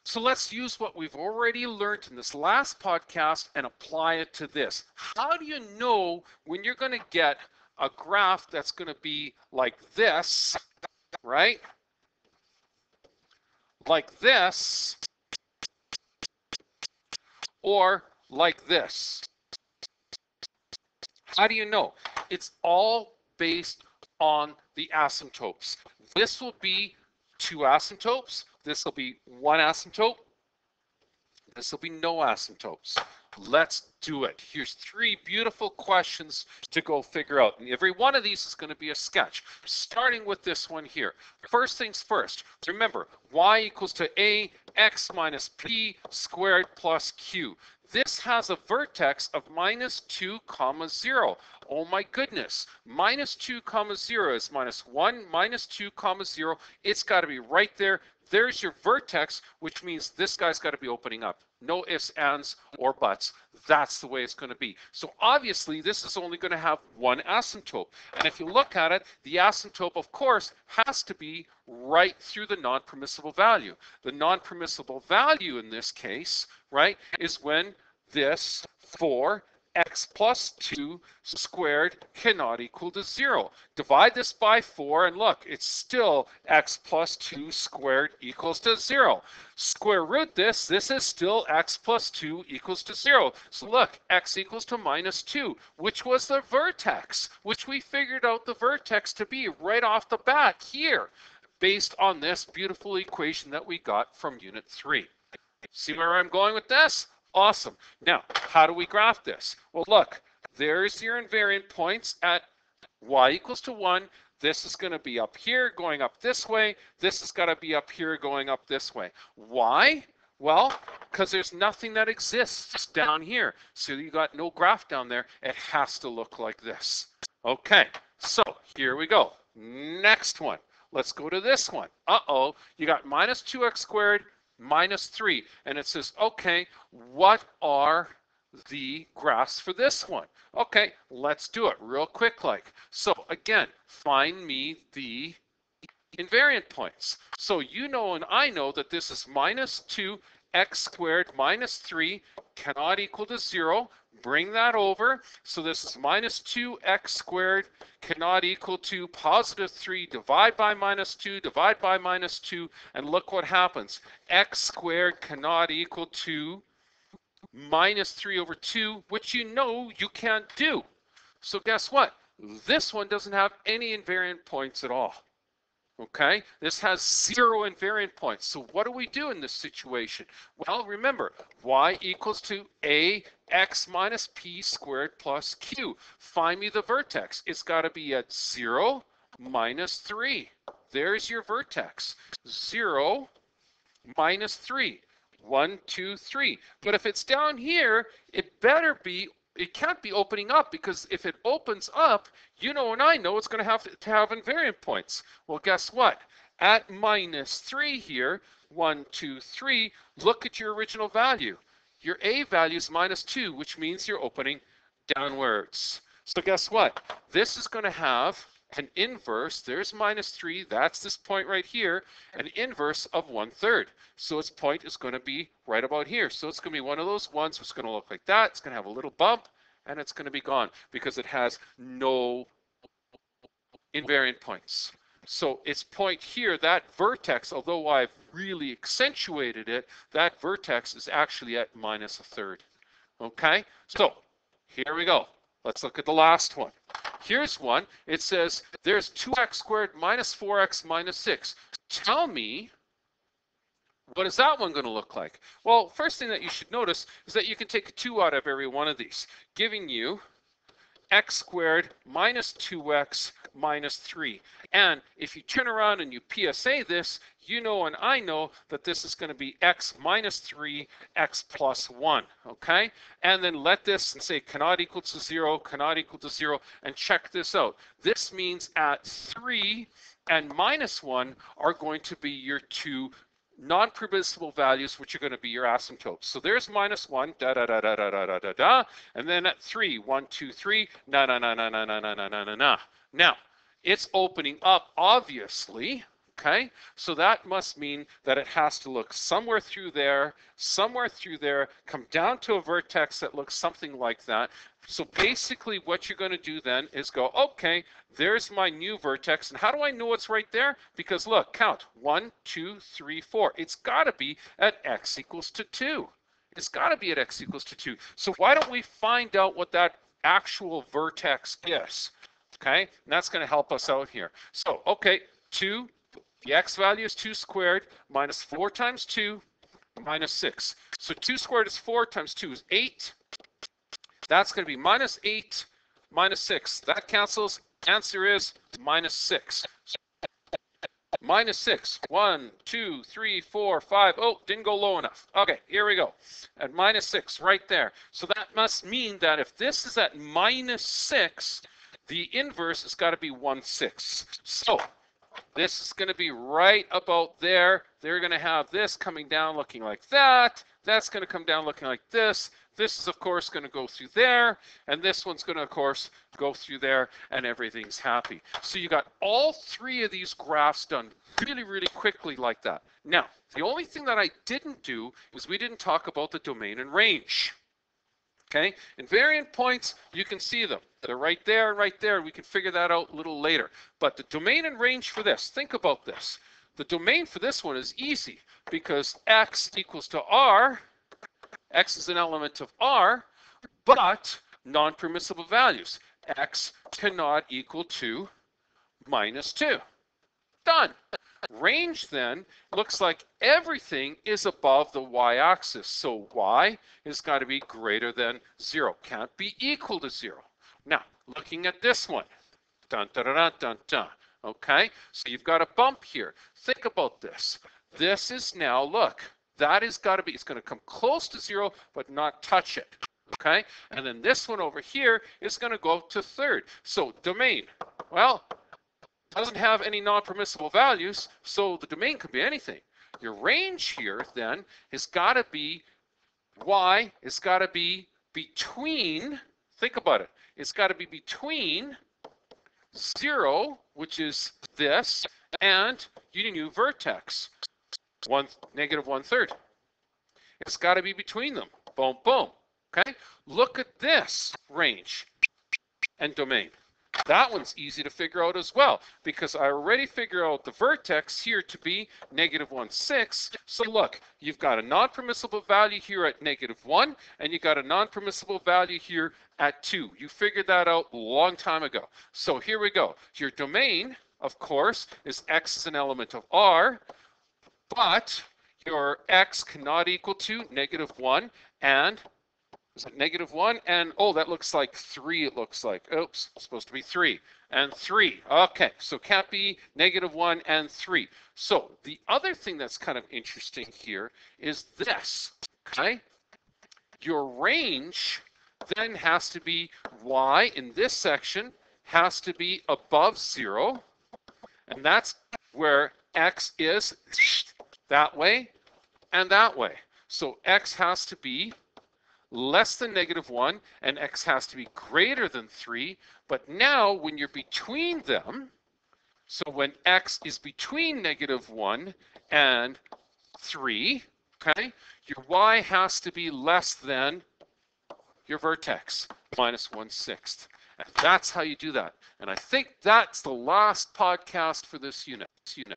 So let's use what we've already learned in this last podcast and apply it to this. How do you know when you're going to get a graph that's going to be like this, right? Like this, or like this? How do you know? It's all based on the asymptotes. This will be 2 asymptotes. This will be 1 asymptote. This will be no asymptotes. Let's do it. Here's 3 beautiful questions to go figure out. And every one of these is going to be a sketch, starting with this one here. First things first, remember, y equals to a x minus p squared plus q. This has a vertex of minus 2 comma 0. Oh my goodness, minus 2 comma 0 is minus 1 minus 2 comma 0. It's got to be right there. There's your vertex, which means this guy's got to be opening up. No ifs, ands, or buts. That's the way it's going to be. So obviously, this is only going to have 1 asymptote. And if you look at it, the asymptote, of course, has to be right through the non-permissible value. The non-permissible value in this case, right, is when this 4x plus 2 squared cannot equal to 0. Divide this by 4 and look, it's still x plus 2 squared equals to 0. Square root this is still x plus 2 equals to 0. So look, x equals to minus 2, which was the vertex, which we figured out the vertex to be right off the bat here, based on this beautiful equation that we got from Unit 3. See where I'm going with this? Awesome. Now, how do we graph this? Well, look, there's your invariant points at y equals to 1. This is going to be up here going up this way. This is going to be up here going up this way. Why? Well, because there's nothing that exists down here. So you got no graph down there. It has to look like this. Okay, so here we go. Next one. Let's go to this one. Uh-oh, you got minus 2x squared minus 3. And it says, okay, what are the graphs for this one? Okay, let's do it real quick like. So again, find me the invariant points. So you know and I know that this is minus 2x squared minus 3 cannot equal to 0. Bring that over. So this is minus 2x squared cannot equal to positive 3. Divide by minus 2, divide by minus 2, and look what happens. X squared cannot equal to minus 3 over 2, which you know you can't do. So guess what? This one doesn't have any invariant points at all. Okay, this has 0 invariant points. So what do we do in this situation? Well, remember, y equals to ax minus p squared plus q. Find me the vertex. It's got to be at 0 minus 3. There's your vertex. 0 minus 3. 1, 2, 3. But if it's down here, it can't be opening up, because if it opens up, you know and I know it's going to have invariant points. Well, guess what? At minus 3 here, 1, 2, 3, look at your original value. Your a value is minus 2, which means you're opening downwards. So guess what? This is going to have an inverse. There's minus 3. That's this point right here. An inverse of 1/3. So its point is going to be right about here. So it's going to be one of those ones. It's going to look like that. It's going to have a little bump, and it's going to be gone because it has no invariant points. So its point here, that vertex, although I've really accentuated it, that vertex is actually at minus 1/3. Okay, so here we go. Let's look at the last one. Here's one. It says there's 2x squared minus 4x minus 6. Tell me, what is that one going to look like? Well, first thing that you should notice is that you can take a 2 out of every one of these, giving you x squared minus 2x minus 3. And if you turn around and you PSA this, you know and I know that this is going to be x minus 3, x plus 1, okay? And then let this and say cannot equal to 0, cannot equal to 0, and check this out. This means at 3 and minus 1 are going to be your 2 non-permissible values, which are going to be your asymptotes. So there's minus 1, da da da da da da da da da, and then at 3, 1, 2, 3, na na na na na na na na na na na. Now, it's opening up, obviously, Okay, so that must mean that it has to look somewhere through there, come down to a vertex that looks something like that. So basically what you're going to do then is go, okay, there's my new vertex. And how do I know it's right there? Because look, count 1, 2, 3, 4. It's got to be at x equals to 2. It's got to be at x equals to 2. So why don't we find out what that actual vertex is? Okay, and that's going to help us out here. So, okay, 2. The x value is 2 squared minus 4 times 2 minus 6. So 2 squared is 4 times 2 is 8. That's going to be minus 8 minus 6. That cancels. Answer is minus 6. Minus 6. 1, 2, 3, 4, 5. Oh, didn't go low enough. Okay, here we go. At minus 6 right there. So that must mean that if this is at minus 6, the inverse has got to be 1/6. So this is going to be right about there. They're going to have this coming down looking like that. That's going to come down looking like this. This is, of course, going to go through there. And this one's going to, of course, go through there. And everything's happy. So you got all 3 of these graphs done really, really quickly like that. Now, the only thing that I didn't do is we didn't talk about the domain and range. Okay, invariant points, you can see them. They're right there and right there. We can figure that out a little later. But the domain and range for this, think about this. The domain for this one is easy because x equals to r. X is an element of r, but non-permissible values. X cannot equal to minus 2. Done. Range then looks like everything is above the y-axis. So y has got to be greater than 0. Can't be equal to 0. Now, looking at this one. Dun, dun, dun, dun, dun, dun. Okay, so you've got a bump here. Think about this. This is now, look, that has got to be, it's going to come close to 0, but not touch it. Okay, and then this one over here is going to go to 3rd. So domain, well, doesn't have any non-permissible values, so the domain could be anything. Your range here then has got to be y, it's got to be between, think about it, it's got to be between 0, which is this, and your new vertex, negative 1/3. It's got to be between them. Boom, boom. Okay, look at this range and domain. That one's easy to figure out as well because I already figured out the vertex here to be negative 1/6. So look, you've got a non-permissible value here at negative 1 and you got a non-permissible value here at 2. You figured that out a long time ago. So here we go. Your domain, of course, is x is an element of r, but your x cannot equal to negative 1 and is it negative 1? And, oh, that looks like 3, it looks like. Oops, it's supposed to be 3. And 3. Okay, so can't be negative 1 and 3. So the other thing that's kind of interesting here is this, okay? Your range then has to be y in this section has to be above 0. And that's where x is that way and that way. So x has to be less than negative 1 and x has to be greater than 3. But now when you're between them, so when x is between negative 1 and 3, okay, your y has to be less than your vertex, minus 1/6. And that's how you do that. And I think that's the last podcast for this unit.